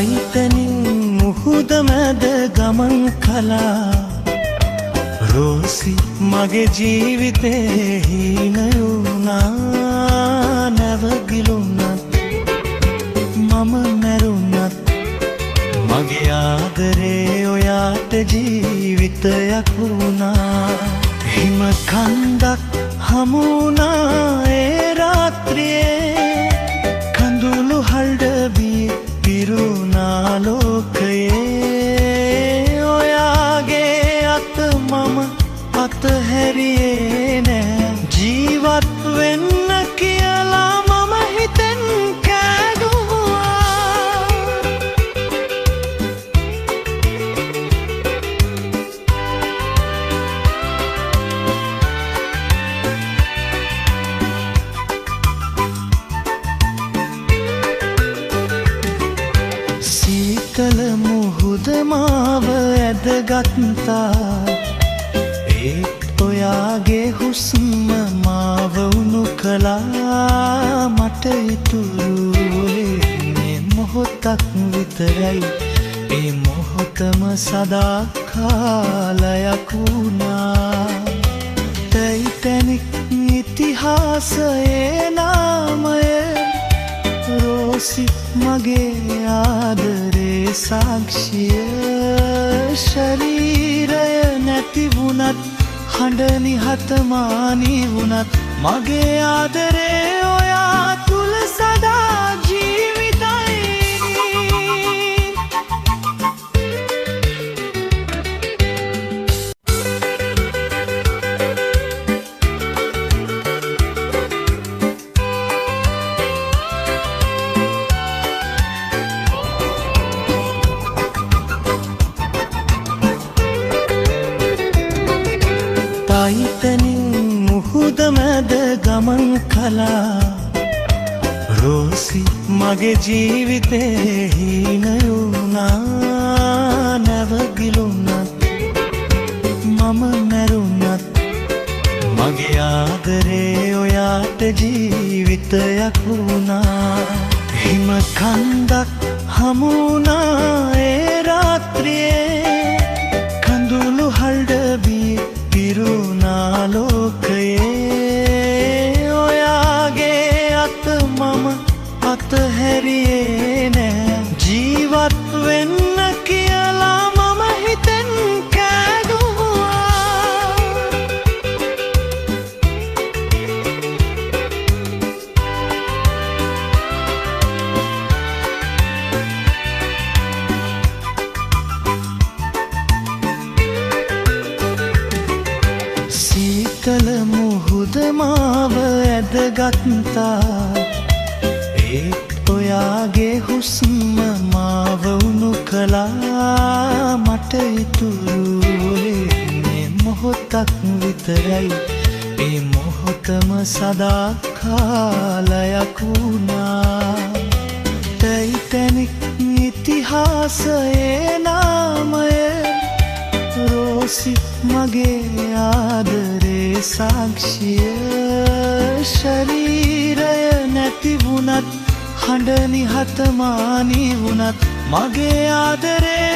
තයිතනින් මුහුද මැද ගමන් කලා රෝසි මගේ ජීවිතේ හීනයුණා නැවගිලුණත් මම මැරුණත් මගේ ආදරේ ඔයාට ජීවිතයක් වුණා හිම කන්දක් හමුණා ඒ රාත්‍රියේ කඳුළු හල්ඩබී පිරුණා ලෝකයේ ඔයාගේ අත මම අතහැරියේ නෑ ජීවත් වෙන්න කියලා මම හිතෙන් කෑගුවා සීතල මුහුද මාව ඇදගත්තා ඒත් ඔයාගේ හුස්ම මාව උණු කළා මට ඉතුරුනේ මේ මොහොතක් විතරයි ඒ මොහොතම සදා කාලයක් වුණා ටයිටැනික් ඉතිහාසයේ නාමය රෝසි මගේ ආදරේ සාක්ෂිය ශරීරය නැති වුණත් හඬ නිහතමානී වුණත් මගේ ආදරේ ඔයා තුල සදා ජීවිතයි තයිතනින් මුහුද මැද ගමන් කලා රෝසි මගේ ජීවිතේ හීනයුණා නැවගිලුණත් මම මැරුණත් මගේ ආදරේ ඔයාට ජීවිතයක් වුණා හිම කන්දක් හමුණා ඒ රාත්‍රියේ කඳුළු හල්ඩබී පිරුණා ලෝකයේ ඔයාගේ අත මම අතහැරියේ නෑ ජීවත් වෙන්න කියලා මම හිතෙන් කෑගුවා සීතල මුහුද මාව ඇදගත්තා ඒත් ඔයාගේ හුස්ම මාව උණු කළා මට ඉතුරුනේ මේ මොහොතක් විතරයි ඒ මොහොතම සදා කාලයක් වුණා ටයිටැනික් ඉතිහාසයේ නාමය රෝසි මගේ ආදරේ සාක්ෂිය ශරීරය නැති වුණත් හඬ නිහතමානී වුණත් මගේ ආදරේ